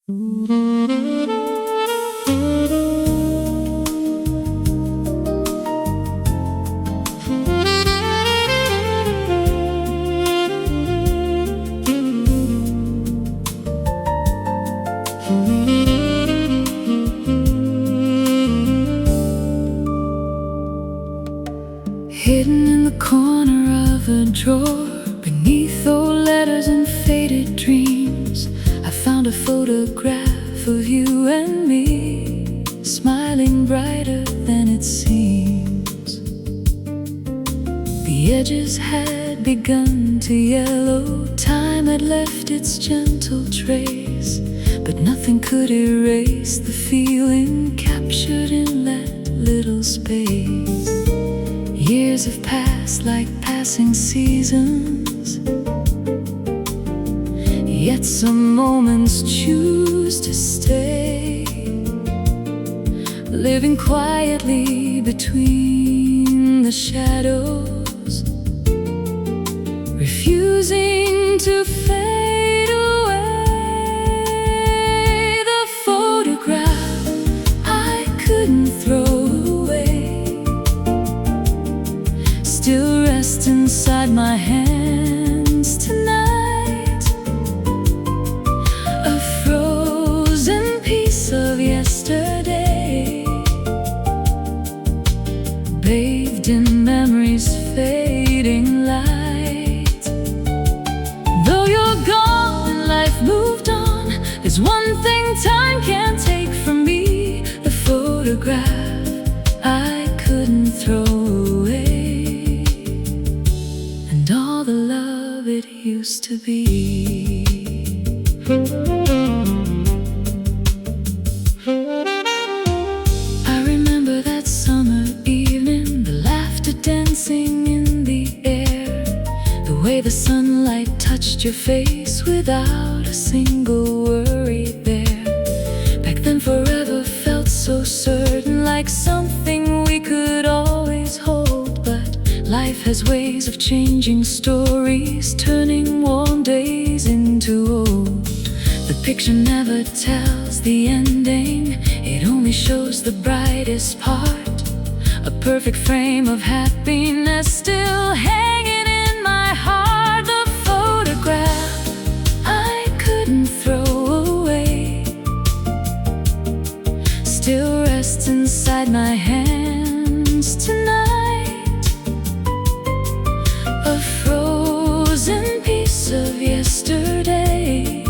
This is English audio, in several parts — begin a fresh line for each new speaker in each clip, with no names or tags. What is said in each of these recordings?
Hidden in the corner of a drawer, beneath old letters and faded dreams, I found a photograph of you and me, smiling brighter than it seems. The edges had begun to yellow, time had left its gentle trace, but nothing could erase the feeling captured in that little space. Years have passed like passing seasons, yet some moments choose to stay, living quietly between the shadows, refusing to fade away. The photograph I couldn't throw away still rests inside my hands tonight, a frozen piece of yesterday, bathed in memory's fading light. Though you're gone and life moved on, there's one thing time can't take from me: the photograph I couldn't throw away, and all the love it used to be. I remember that summer evening, the laughter dancing in the air, the way the sunlight touched your face without a single worry there. Back then forever felt so certain, like something we could always hold, but life has ways of changing stories, turning warm days into old. The picture never tells the ending, it only shows the brightest part, a perfect frame of happiness still hanging in my heart. The photograph I couldn't throw away still rests inside my hands tonight, a frozen piece of yesterday,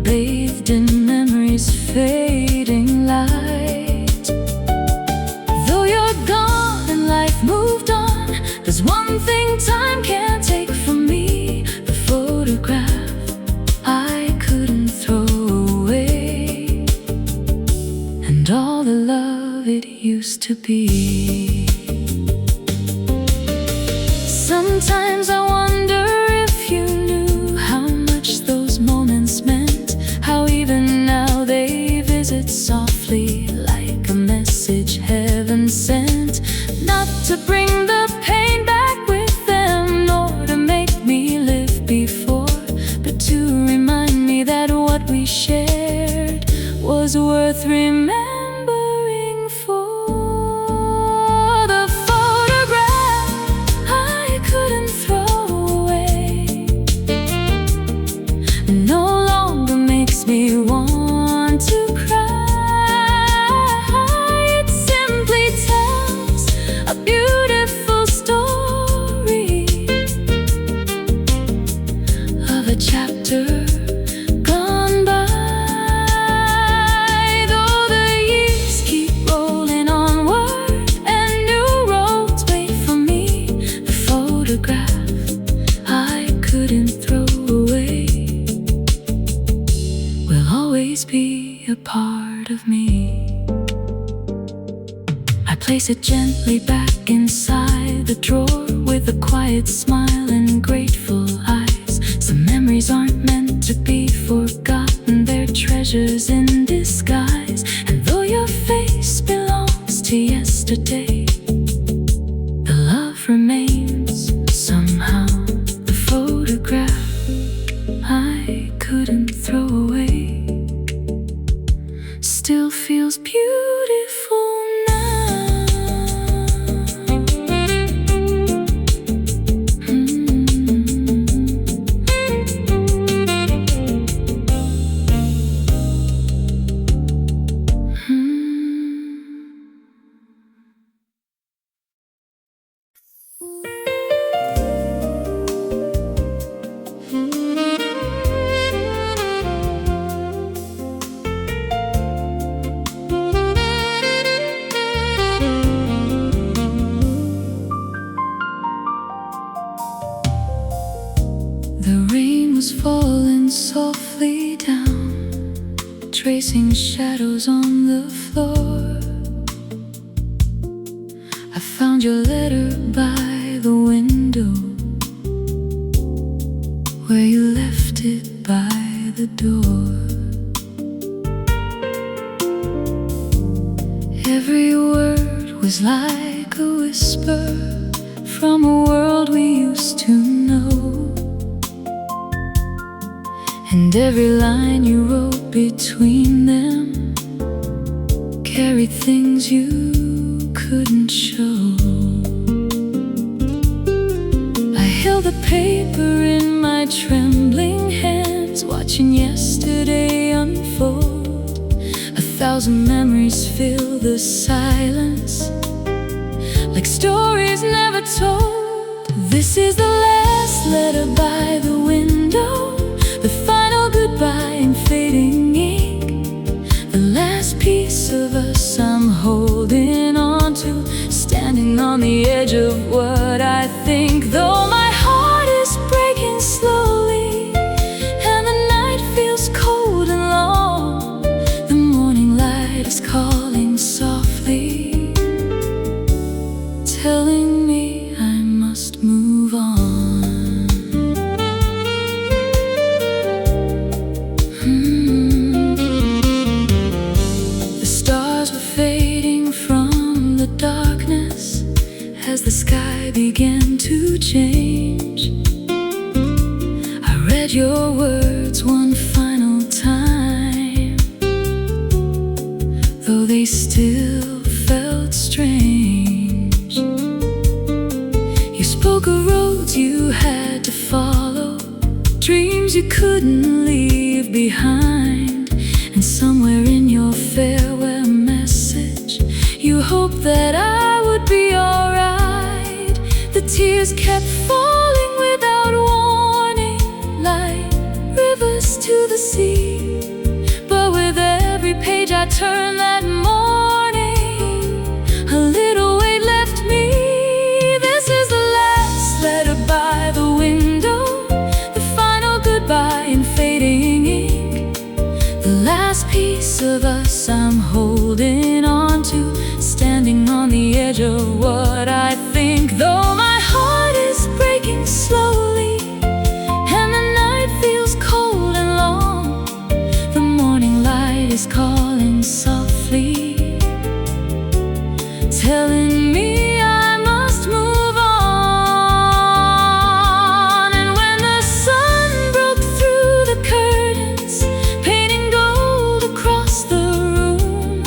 bathed in memory's fading light. Though you're gone and life moved on, there's one thing time can't take from me: the photograph I couldn't throw away, and all the love it used to be. Sometimes I wonder if you knew how much those moments meant, how even now they visit softly like a message heaven sent, not to bring the pain back with them, nor to make me live before, but to remind me that what we shared was worth remembering for. The photograph I couldn't throw away no longer makes me want to cry. It simply tells a beautiful story of a chapter gone by. Though the years keep rolling onward and new roads wait for me, the photograph I couldn't throw away will always be a part of me. I place it gently back inside the drawer with a quiet smile and grateful eyes. Some memories aren't meant to be forgotten, they're treasures in disguise. And though your face belongs to yesterday, the love remains somehow. The photograph I could couldn't throw away still feels beautiful now. The rain was falling softly down, tracing shadows on the floor. I found your letter by the window, where you left it by the door. Every word was like a whisper from a world we used to know. And every line you wrote between them carried things you couldn't show. I held the paper in my trembling hands, watching yesterday unfold. 1,000 memories fill the silence, like stories never told. This is the last letter by the window, the final goodbye in fading ink, the last piece of us I'm holding on to, standing on the edge of what I think. Though my heart is breaking slowly and the night feels cold and long, the morning light is calling softly, telling me I must move on. As the sky began to change, I read your words one final time, though they still felt strange. You spoke of roads you had to follow, dreams you couldn't leave behind, and somewhere in your farewell message you hoped that I would be alright. The tears kept falling without warning, like rivers to the sea. But with every page I turned that morning, a little weight left me. This is the last letter by the window, the final goodbye in fading ink, the last piece of us I'm holding on to, standing on the edge of what I think. Though my heart is breaking slowly and the night feels cold and long, the morning light is calling softly, telling me I must move on. And when the sun broke through the curtains, painting gold across the room,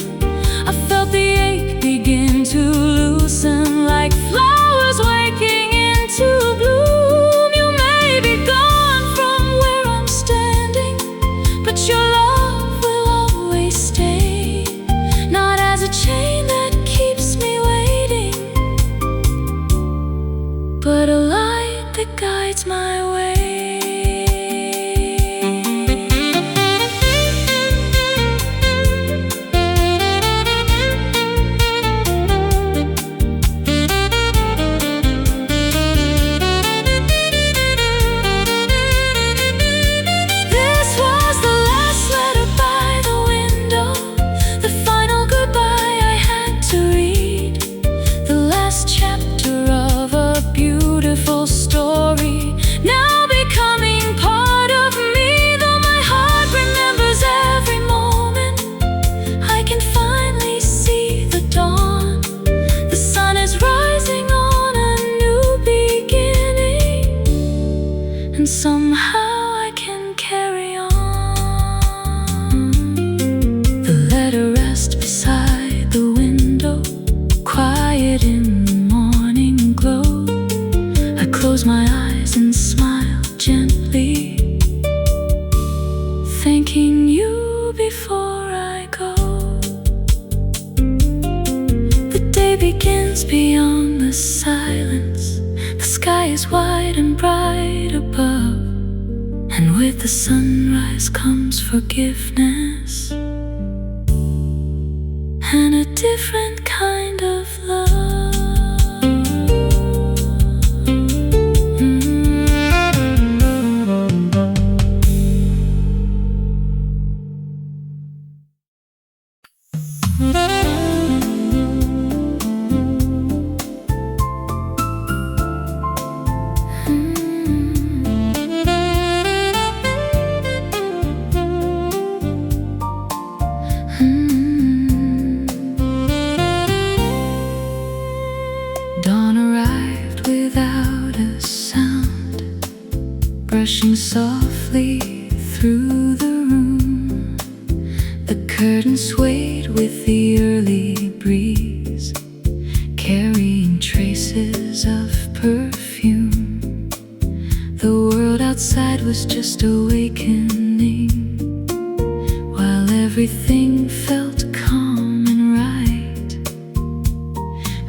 I felt the ache begin to loosen. thanking you before I go. The day begins beyond the silence. The sky is wide and bright above, and with the sunrise comes forgiveness and a different kind of love. Dawn arrived without a sound, brushing softly through the room. The curtains swayed with the early breeze, carrying traces of perfume. The world outside was just awakening, while everything felt calm and right.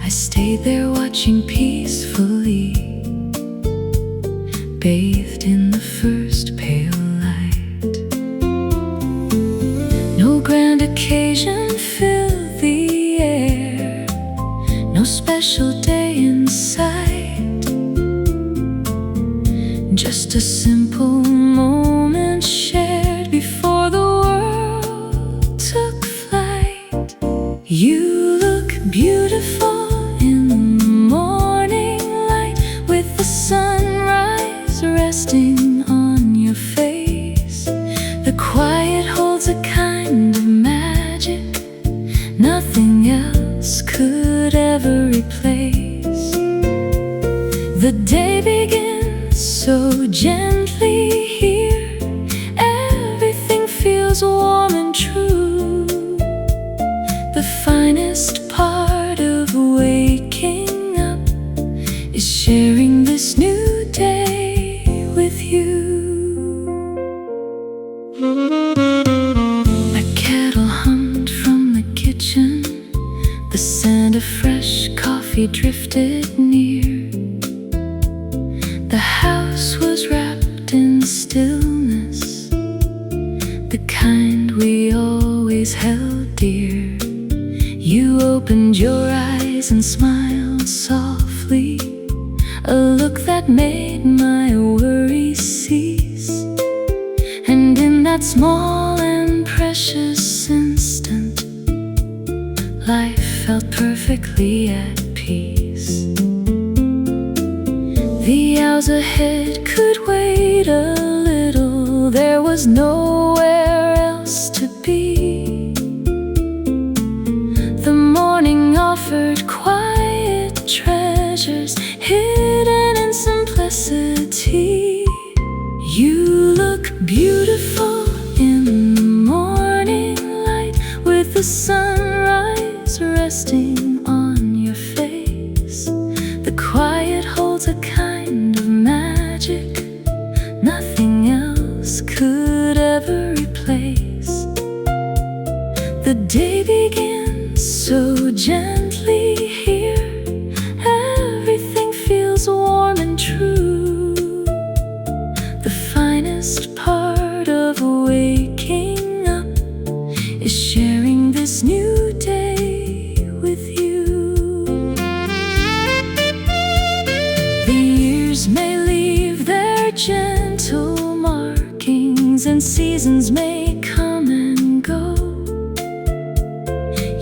I stayed there watching peacefully, bathed in the first pale light. No grand occasion filled the air, no special day in sight, just a simple moment shared before the world took flight. You look beautiful in the morning light, with the sunrise resting on your face. The quiet holds a kind of magic nothing else could ever replace. The day begins so gently here, everything feels warm and true. The finest part of waking up is sharing this new day with you. A kettle hummed from the kitchen, the scent of fresh coffee drifted near. The house was wrapped in stillness, the kind we always held dear. You opened your eyes and smiled softly, a look that made my worries cease. And in that small and precious instant, life felt perfectly at peace. The hours ahead could wait a little, there was nowhere else to be. The morning offered quiet treasures hidden in simplicity. You look beautiful in the morning light, with the sunrise resting on your face. The quiet holds a kind of magic nothing else could ever replace. The day begins so gently here, everything feels warm and true. The finest part of waking up is sharing this new day with you. The years may leave their gentle markings, and seasons may come and go,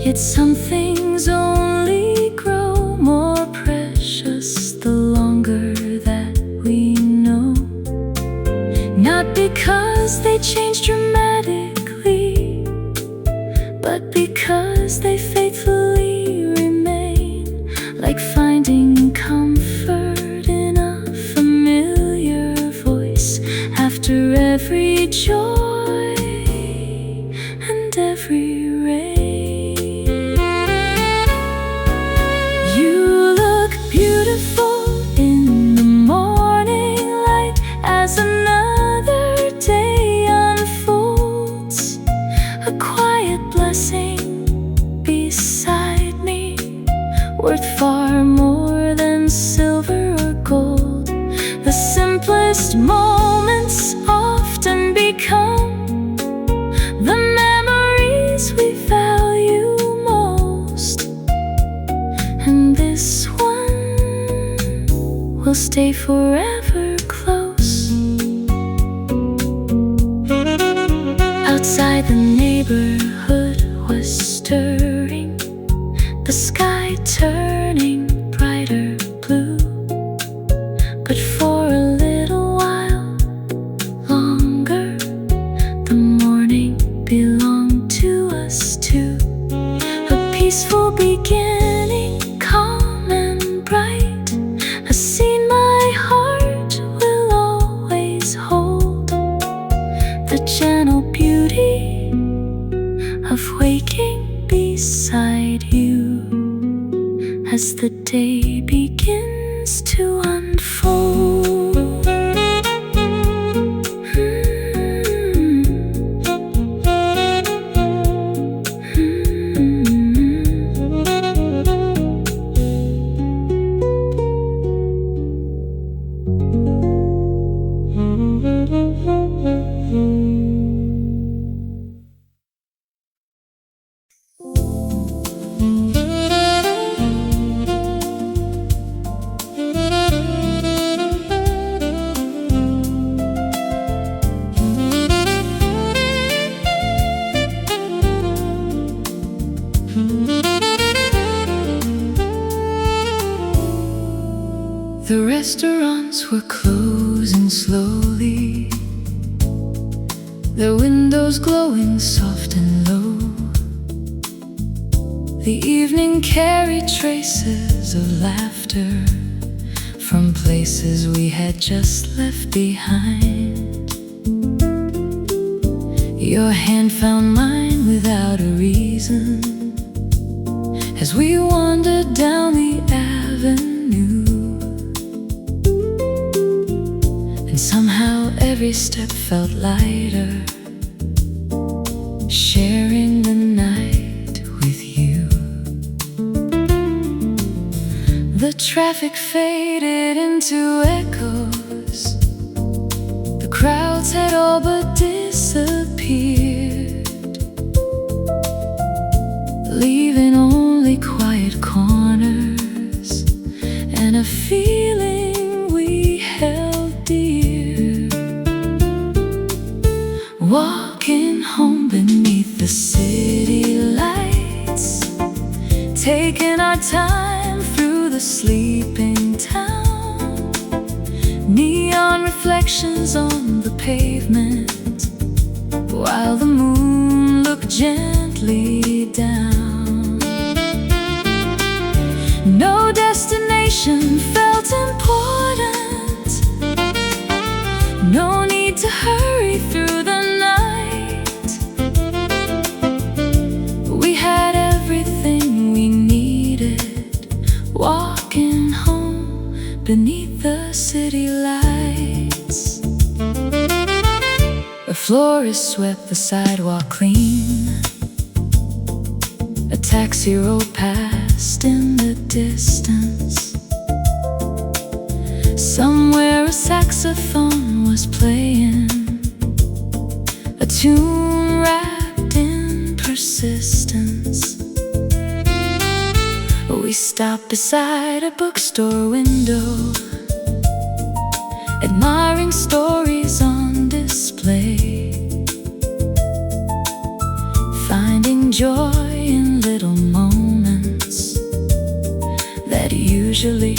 yet some things only grow more precious the longer that we know. Not because they change dramatically, but because they faithfully remain, like finding comfort in a familiar voice after every joy and every rain. You look beautiful in the morning light as another day unfolds. worth far more than silver or gold. The simplest moments often become the memories we value most, and this one will stay forever close. Outside, the neighborhood was stirring, the sky turning brighter blue. But for a little while longer, the morning belonged to us too. A peaceful beginning, calm and bright, a scene my heart will always hold. The gentle beauty of waking beside you as the day begins to unfold. The restaurants were closing slowly, their windows glowing soft and low. The evening carried traces of laughter from places we had just left behind. Your hand found mine without a reason as we wandered down the avenue. And somehow every step felt lighter, sharing the night with you. The traffic faded into echoes, the crowds had all but disappeared, leaving only quiet corners and a feeling we held dear. Walking home beneath the city lights, taking our time through the sleeping town. Neon reflections on the pavement while the moon looked gently down. No destination felt important, no need to hurry through the night. We had everything we needed, walking home beneath the city lights. A florist swept the sidewalk clean, a taxi rolled past in the distance. Somewhere a saxophone was playing, a tune wrapped in persistence. We stopped beside a bookstore window, admiring stories on display, finding joy in little moments that usually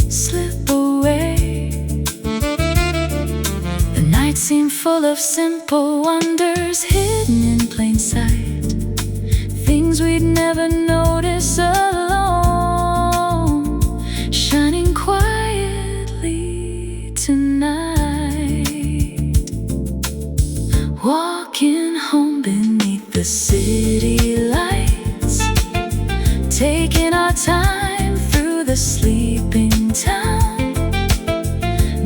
slip away. The night seemed full of simple wonders hidden in plain sight, things we'd never notice alone, shining quietly tonight. Walking home beneath the city lights, taking our time through the sleeping town.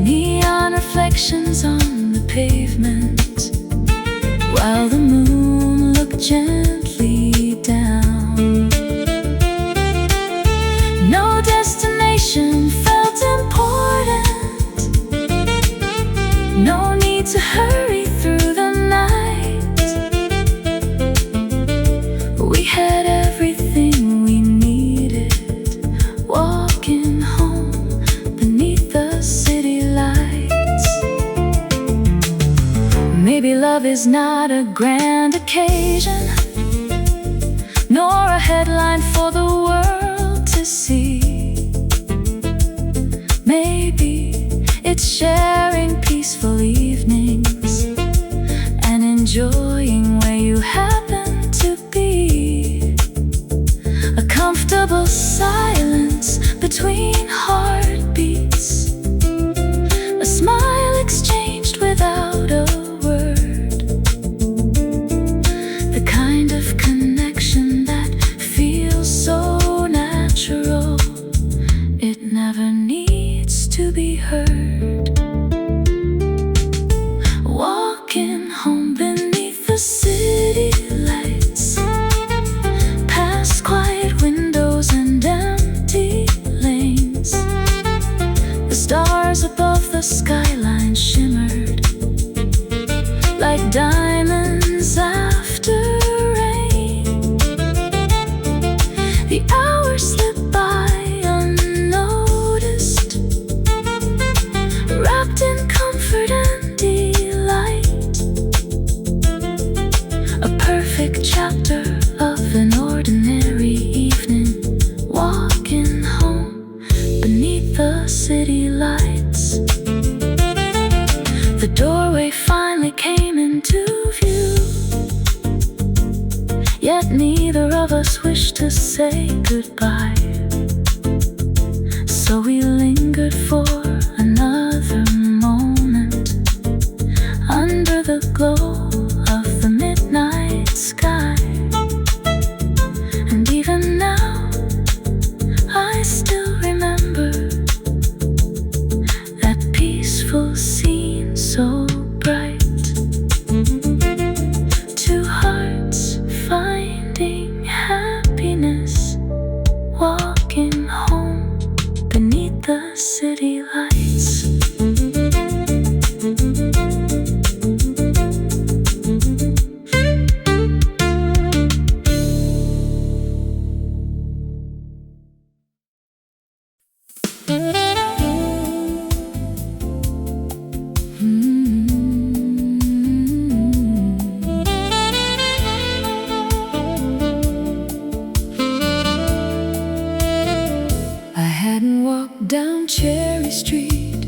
Neon reflections on the pavement while the moon looked gently down. not a grand occasion, nor a headline for the world to see. Maybe it's sharing peaceful evenings and enjoying where you happen to be. A comfortable silence between heartbeats, a smile exchanged without a word, the kind of connection that feels so natural, it never needs to be heard. Walking home beneath the city lights, past quiet windows and empty lanes. The stars above the skyline shimmered like diamonds after rain. The hours slipped by unnoticed, wrapped in comfort and delight. A perfect chapter of an ordinary evening, walking home beneath the city lights. The doorway finally came into view, yet neither of us wished to say goodbye. So we lingered for another moment under the glow of the midnight sky. And even now, I still remember that peaceful scene so bright. Two hearts finding happiness, walking home beneath the city lights. Down Cherry Street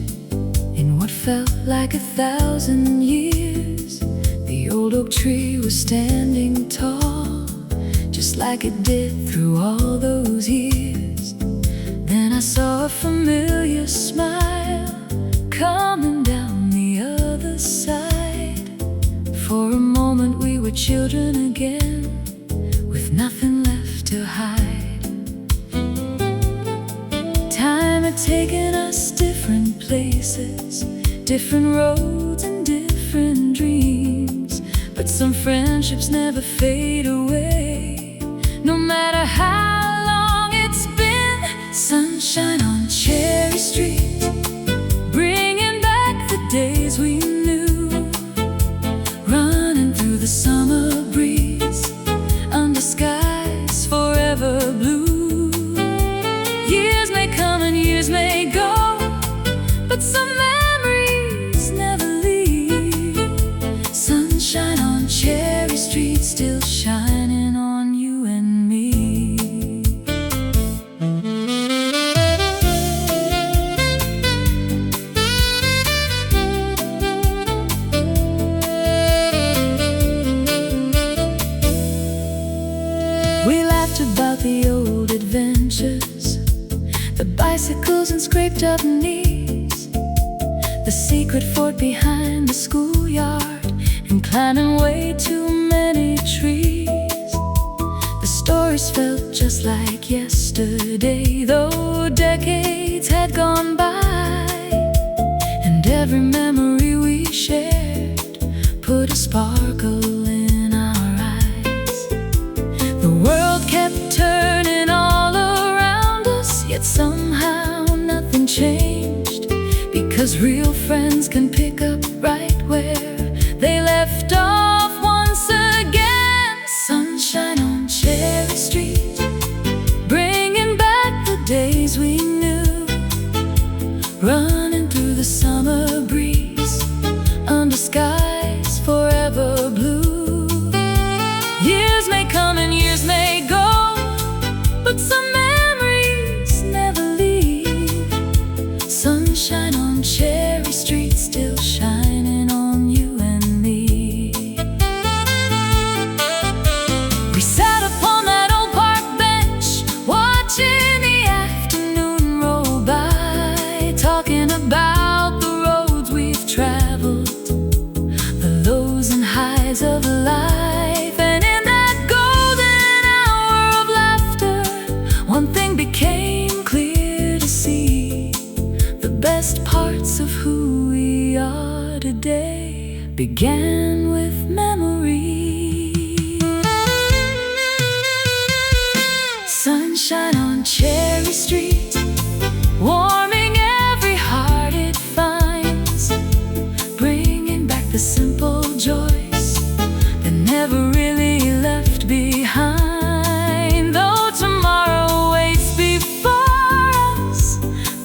in what felt like 1,000 years. The old oak tree was standing tall, just like it did through all those years. Then I saw a familiar smile coming down the other side. For a moment we were children again, with nothing left to hide. Time had taken us different places, different roads and different dreams. But some friendships never fade away, no matter how long it's been. Sunshine on Cherry Street, bringing back the days we knew. Running through the summer breeze, under skies forever blue. Years may come and years may go, but some memories never leave. Sunshine on Cherry Street, still shining on you and me. We laughed about the old adventures, the bicycles and scraped up knees, the secret fort behind the schoolyard, and climbing way too many trees. The stories felt just like yesterday, though decades had gone by. And every memory we shared put a sparkle in our eyes. The world kept turning all around us, yet somehow nothing changed. Because real friends can pick up right where they left off once again. Sunshine on Cherry Street, bringing back the days we knew. Running through the summer breeze, under skies forever blue. signs of life. And in that golden hour of laughter, one thing became clear to see: the best parts of who we are today began with memory. Sunshine on Cherry Street, warming every heart it finds, bringing back the simple joys that never really left behind. Though tomorrow waits before us,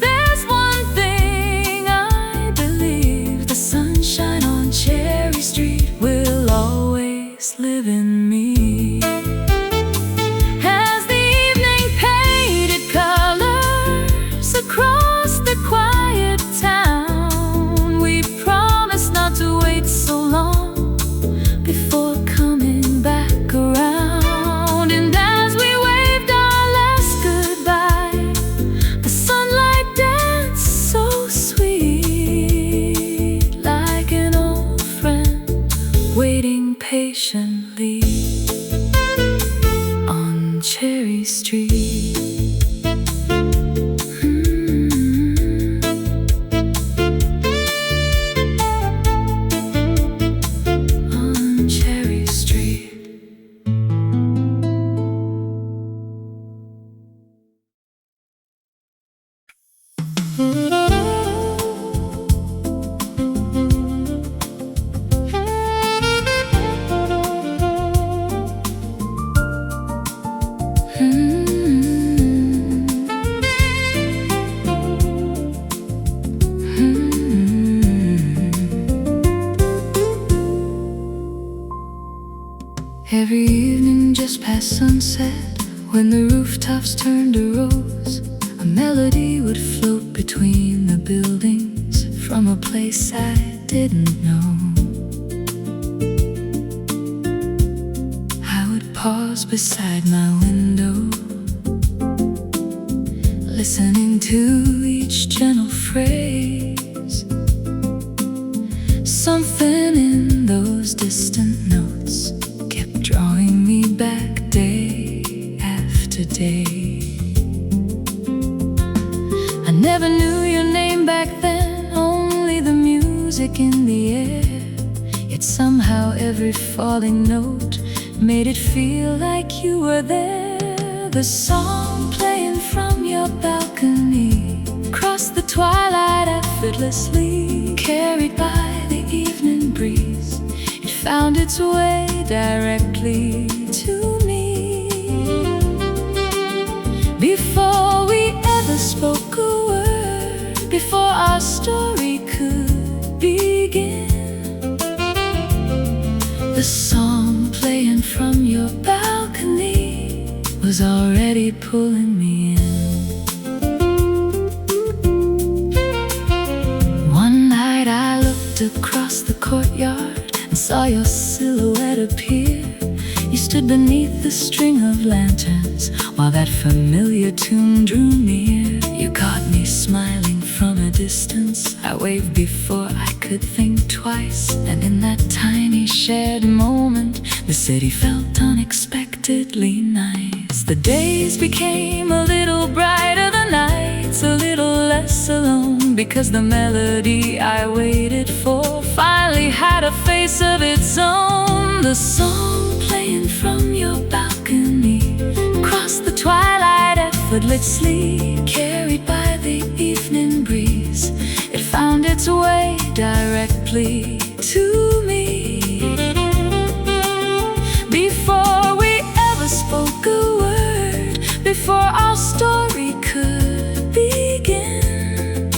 there's one thing I believe: the sunshine on Cherry Street will always live in me. Across the quiet town, we promised not to wait so long before coming back around. And as we waved our last goodbye, the sunlight danced so sweet, like an old friend waiting patiently on Cherry Street. Every evening just past sunset, when the rooftops turned to rose, a melody would float between the buildings from a place I didn't know. I would pause beside my window, listening to each gentle phrase. Something in those distant notes kept drawing me back day after day. I never knew your name back then, only the music in the air. Yet somehow every falling note made it feel like you were there. The song playing from your balcony crossed the twilight effortlessly, carried by the evening breeze. It found its way directly to me. Before we ever spoke a word, before our story could begin, the song playing from your balcony was already pulling me in. One night I looked across the courtyard and saw your silhouette appear. You stood beneath the string of lanterns while that familiar tune drew near. You caught me smiling from a distance. I waved before I could think twice, and in that tiny shared moment, the city felt unexpectedly nice. The days became a little brighter, the nights a little less alone, because the melody I waited for finally had a face of its own. The song playing from your balcony crossed the twilight effortlessly, carried by the evening breeze. It found its way directly to me. Before we ever spoke a word, before our story could begin,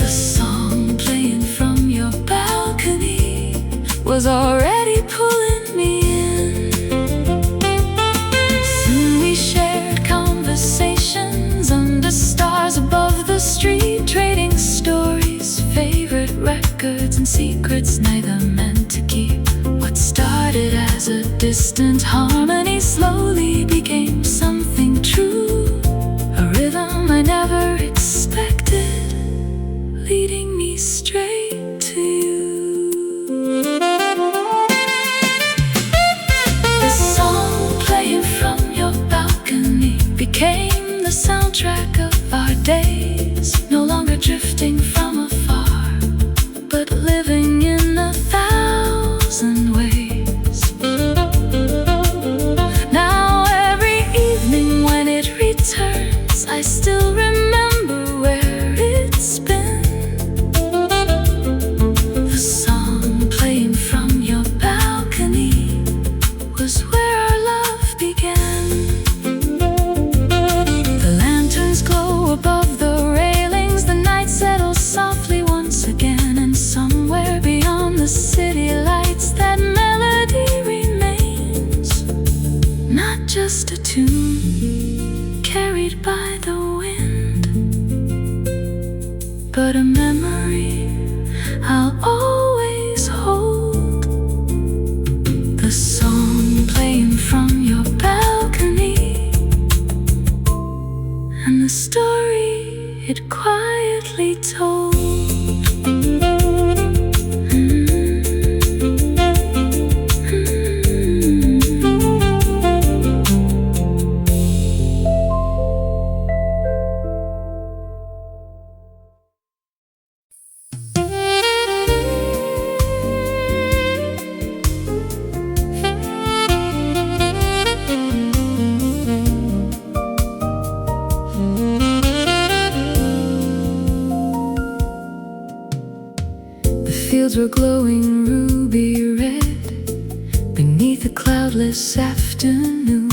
the song playing from your balcony was already pulling me in. Soon we shared conversations under stars above the street, trading stories, favorite records, and secrets neither meant to keep. What started as a distant harmony slowly became something true, a rhythm I never expected, leading me straight to you. cloudless afternoon.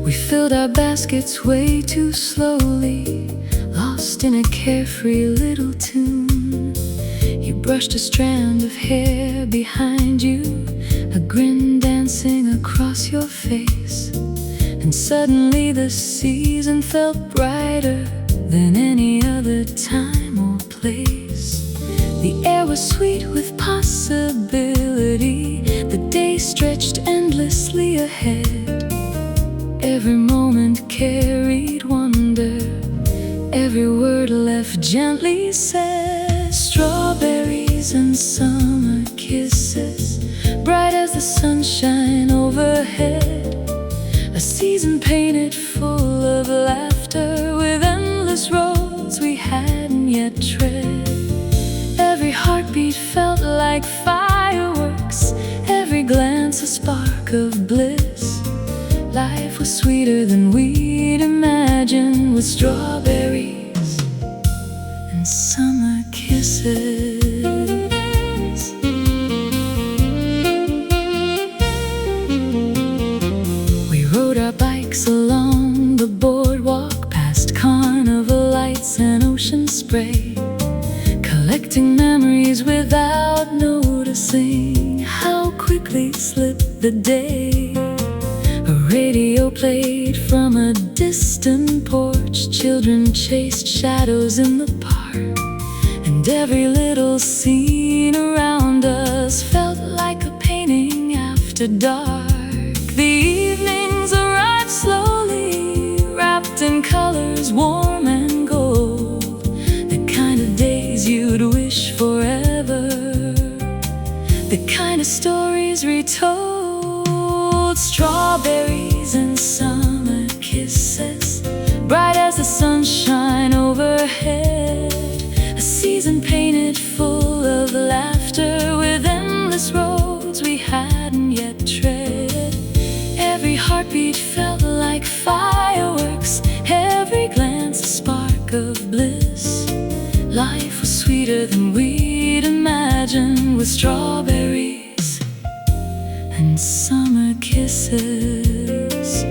We filled our baskets way too slowly, lost in a carefree little tune. You brushed a strand of hair behind you, a grin dancing across your face. And suddenly the season felt brighter than any other time or place. The air was sweet with possibility. The day stretched endlessly ahead. Every moment carried wonder. Every word left gently said. Strawberries and summer kisses, bright as the sunshine overhead. A season painted full of laughter, with endless roads we hadn't yet tread. Every heartbeat felt like fireworks, every glance a spark of bliss. Life was sweeter than we'd imagined, with strawberries and summer kisses. We rode our bikes along the boardwalk, past carnival lights and ocean spray, collecting memories without noticing how quickly slipped the day. A radio played from a distant porch. Children chased shadows in the park, and every little scene around us felt like a painting after dark. The evenings arrived slowly, wrapped in colors warm and gold, the kind of days you'd wish forever, the kind of stories retold. Strawberries and summer kisses, bright as the sunshine overhead. A season painted full of laughter, with endless roads we hadn't yet tread. Every heartbeat felt like fireworks, every glance a spark of bliss. Life was sweeter than we'd imagined, with strawberries and summer kisses.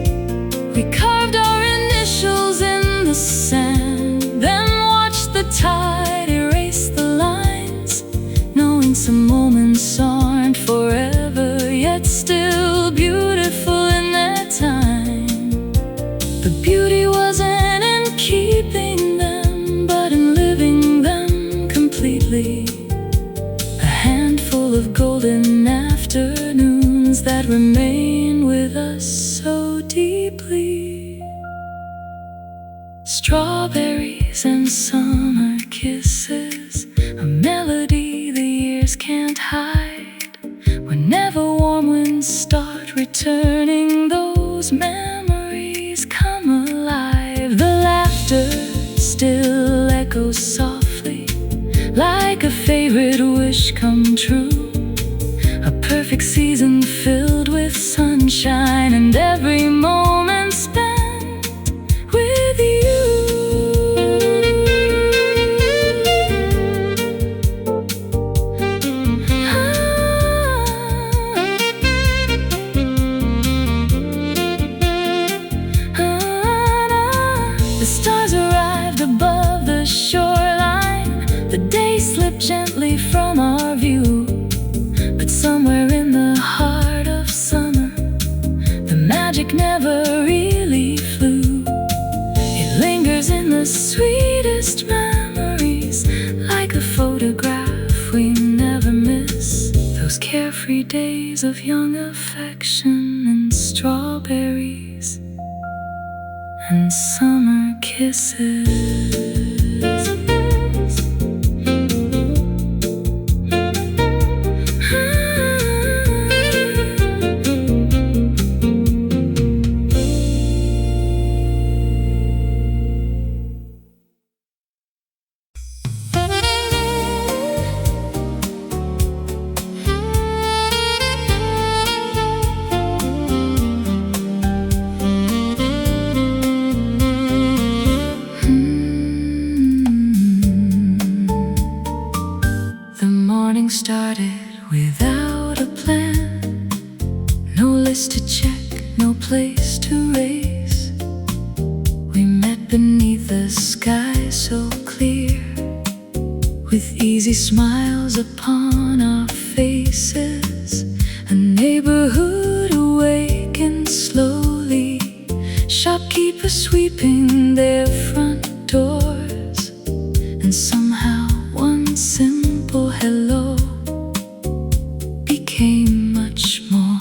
We carved our initials in the sand, then watched the tide erase the lines, knowing some moments aren't forever, yet still beautiful in their time. The beauty wasn't in keeping them, but in living them completely. A handful of golden afternoons that remain with us so deeply. Strawberries and summer kisses, a melody the years can't hide. Whenever warm winds start returning, those memories come alive. The laughter still echoes softly, like a favorite wish come true. A perfect season filled with sunshine, and every moment spent with you. The stars arrived above the shoreline. The day slipped gently from our view. Somewhere in the heart of summer, the magic never really flew. It lingers in the sweetest memories, like a photograph we never miss. Those carefree days of young affection, and strawberries and summer kisses. voice to check, no place to race. We met beneath the sky so clear, with easy smiles upon our faces. A neighborhood awakened slowly, shopkeepers sweeping their front doors, and somehow one simple hello became much more.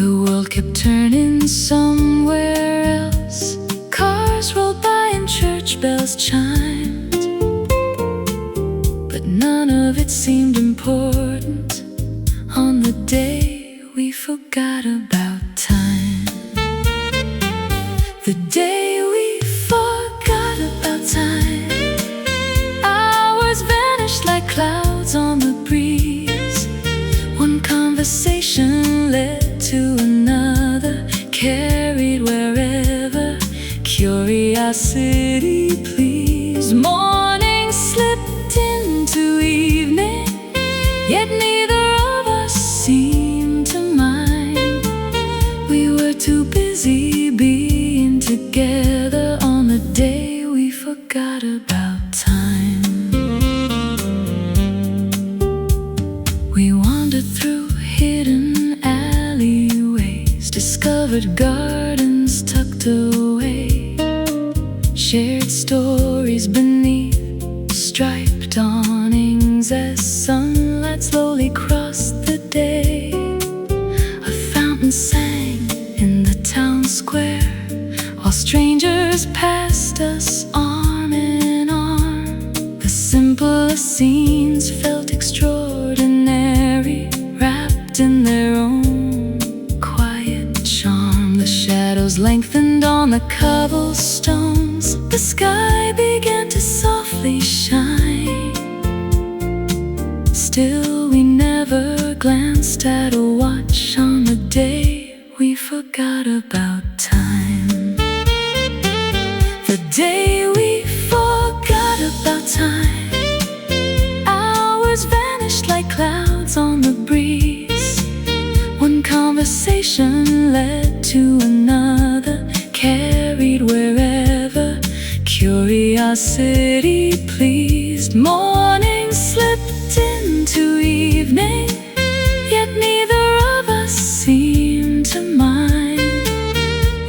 The world kept turning somewhere else. Cars rolled by and church bells chimed, but none of it seemed important on the day we forgot about time. The day we forgot about time. Hours vanished like clouds on the breeze. One conversation led to another, carried wherever curiosity pleased. Morning slipped into evening, yet neither of us seemed to mind. We were too busy being together on the day we forgot about time. We wandered through hidden alleyways, discovered gardens tucked away, shared stories beneath striped awnings as sunlight slowly crossed the day. A fountain sang in the town square, while strangers passed us arm in arm. The simplest scenes felt extraordinary, wrapped in their own quiet charm. The shadows lengthened on the cobblestones, the sky began to softly shine. Still we never glanced at a watch on the day we forgot about time. The day we forgot about time. Hours vanished like clouds on the breeze. One conversation led to another, carried wherever curiosity pleased. Morning slipped into evening, yet neither of us seemed to mind.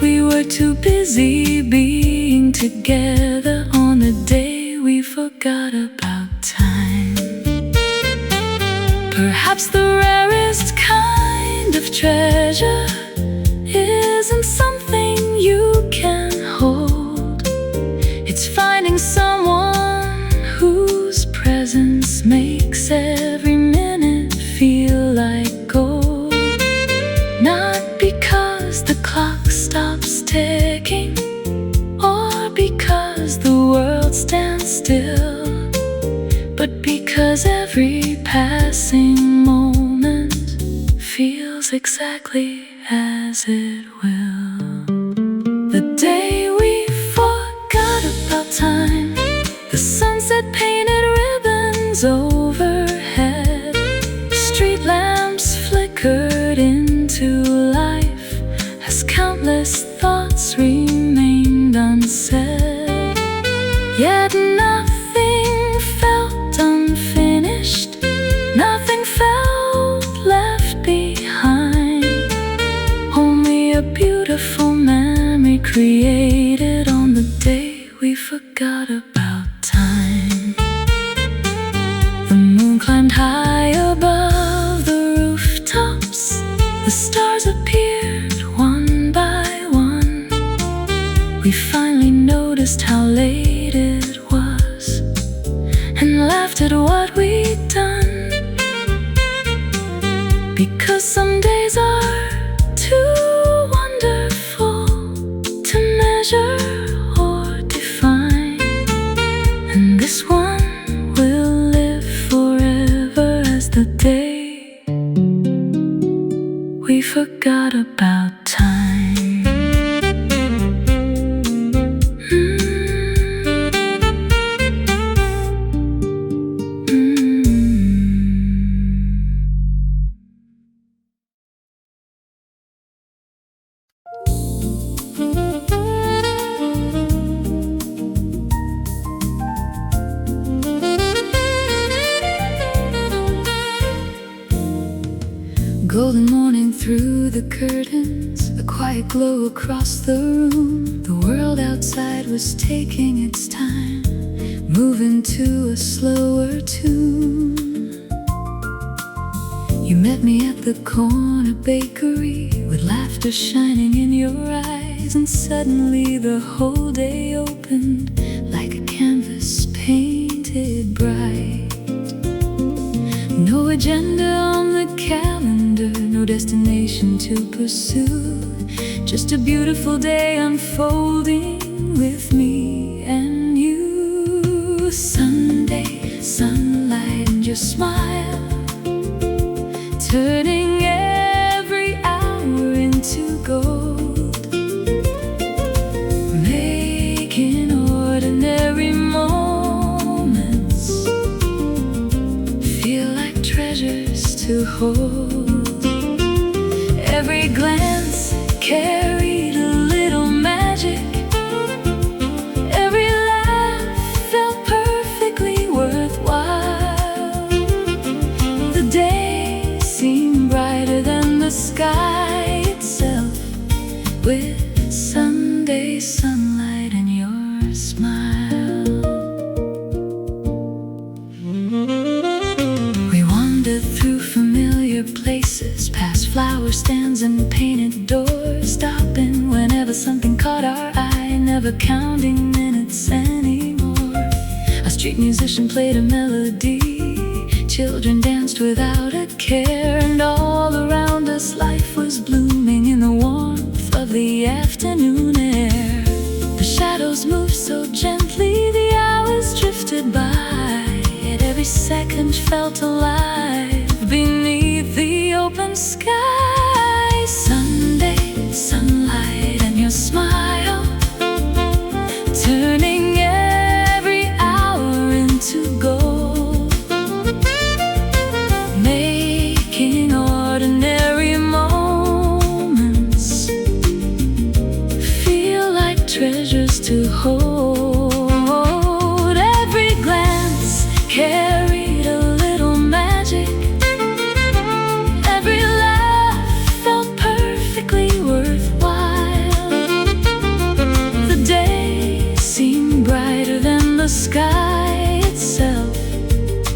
We were too busy being together on the day we forgot about time. Perhaps the rarest kind of treasure isn't something you can hold. It's finding someone whose presence makes every minute feel like gold. Not because the clock stops ticking, or because the world stands still, but because every passing moment feels exactly as it will. The day we forgot about time. The sunset painted ribbons overhead, street lamps flickered into life as countless thoughts remained unsaid. Yet nothing felt unfinished, nothing felt left behind. Only a beautiful memory created on the day we forgot about time. The moon climbed high above the rooftops. The stars appeared one by one. We finally noticed how late it was, and laughed at what we'd done. Because some days are too wonderful to measure or define, and this one will live forever as the day we forgot about time. Golden morning through the curtains, a quiet glow across the room. The world outside was taking its time, moving to a slower tune. You met me at the corner bakery, with laughter shining in your eyes, and suddenly the whole day opened like a canvas painted bright. No agenda on the calendar, no destination to pursue, just a beautiful day unfolding with me and you. Sunday, sunlight and your smile, turning every hour into gold, making ordinary moments feel like treasures to hold. Every glance carried a little magic, every laugh felt perfectly worthwhile. The day seemed brighter than the sky itself, with Sunday sunlight and your smile. We wandered through familiar places, past flower stands and painted doors, stopping whenever something caught our eye, never counting minutes anymore. A street musician played a melody, children danced without a care, and all around us life was blooming in the warmth of the afternoon air. The shadows moved so gently, the hours drifted by, yet every second felt alive beneath the open sky. Sunday, sunlight and your smile, turning every hour into gold, making ordinary moments feel like treasures to hold. Every glance carried a little magic, every laugh felt perfectly worthwhile. The day seemed brighter than the sky itself,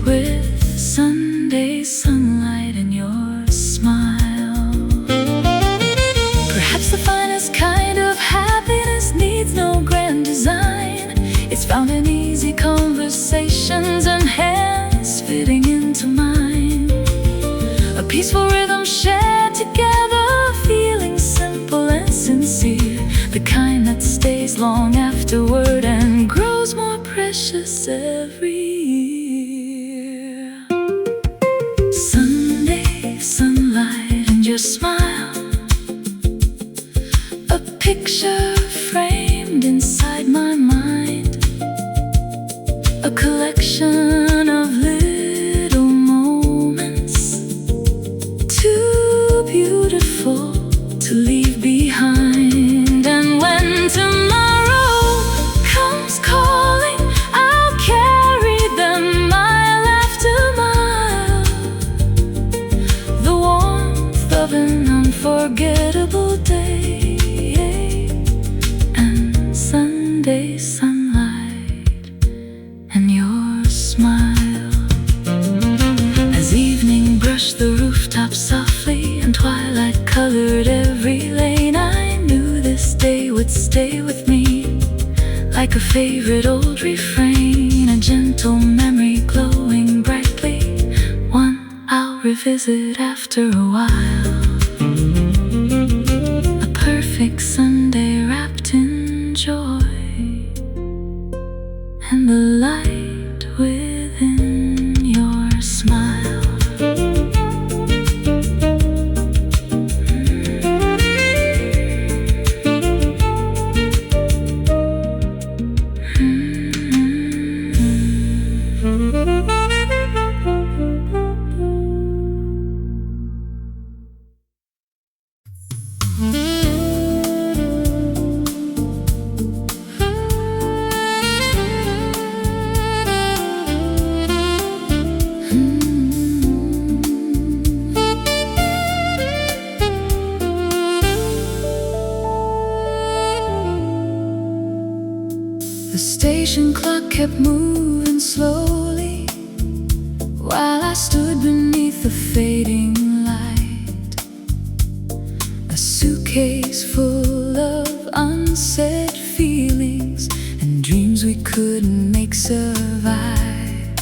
with Sunday sunlight and your smile. Perhaps the finest kind of happiness needs no grand design. It's found in easy conversations and hands fitting into mine. A peaceful rhythm shared together, feeling simple and sincere, the kind that stays long afterward and grows more precious every year. Sunday, sunlight and your smile, a picture framed inside my mind, a collection of little moments, too beautiful to leave behind. And when tomorrow comes calling, I'll carry them mile after mile, the warmth of an unforgettable day, and Sunday sunlight and your smile. As evening brushed the rooftops softly and twilight colored every lane, I knew this day would stay with me like a favorite old refrain, a gentle memory glowing brightly, one I'll revisit after a while. A perfect Sunday wrapped in joy, and the light within your smile. kept moving slowly while I stood beneath the fading light. A suitcase full of unsaid feelings and dreams we couldn't make survive.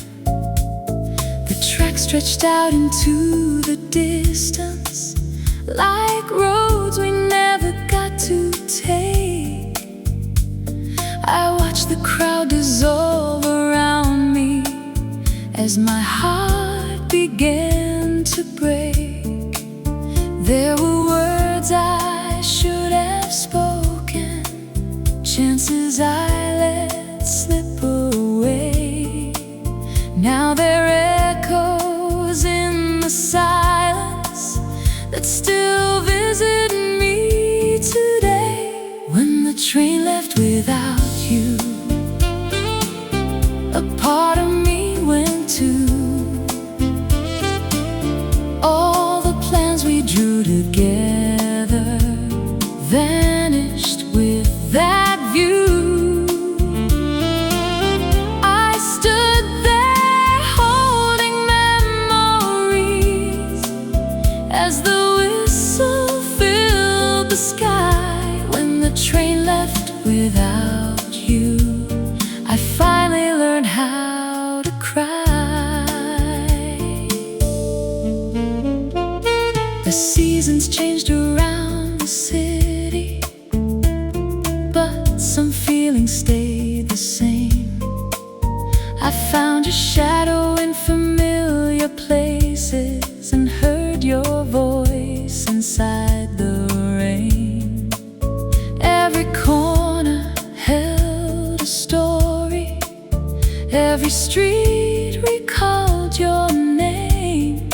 The track stretched out into the distance, like roads we never got to take. I watched the crowd dissolve around me as my heart began to break. There were words I should have spoken, chances I let slip away. Now they're echoes in the silence that still visit me today. When the train left without you, a part of me went too. All the plans we drew together vanished with that view. I stood there holding memories as the whistle filled the sky. When the train left without you, I finally learned how to cry. The seasons changed around the city, but some feelings stayed the same. I found your shadow in familiar places and heard your voice inside the rain. Every corner held a story, every street recalled your name.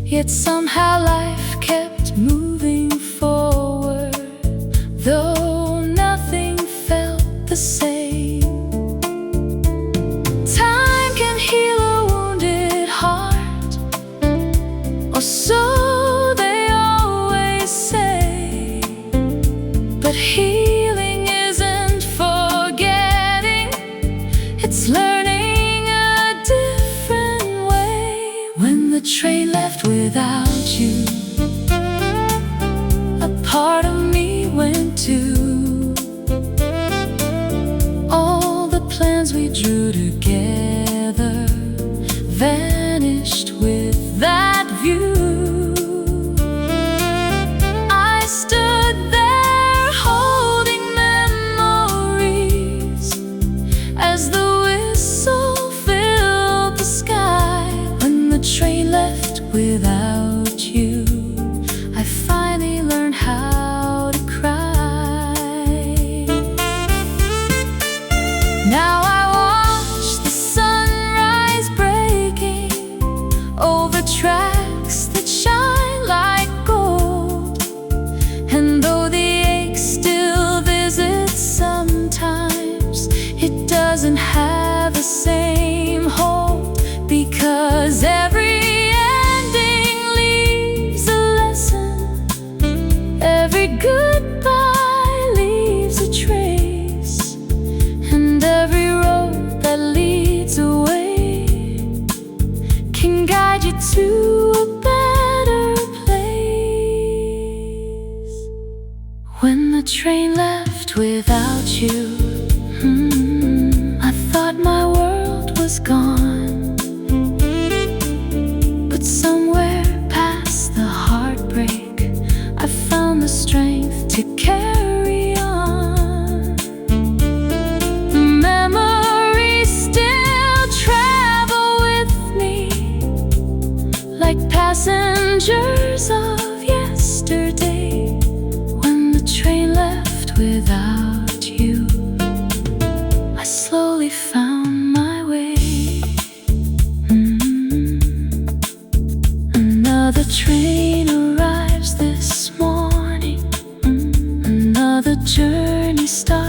Yet somehow life kept moving forward, though nothing felt the same. Time can heal a wounded heart, or so they always say. But healing isn't forgetting, it's learning a different way. When the train left without you, a part of me went too. All the plans we drew together vanished with that view. I stood there holding memories as the whistle filled the sky. When the train left without you, I finally learned how to cry. Now I watch the sunrise breaking over tracks that shine like gold. And though the ache still visits sometimes, it doesn't have the same hold, because every ending leaves a lesson, every goodbye leaves a trace, and every road that leads away can guide you to a better place. When the train left without you, I thought my world was gone. But somewhere past the heartbreak, I found the strength to carry on. The memories still travel with me, like passengers of yesterday. When the train left without you, I slowly found my way. Another train arrives this morning, another journey starts.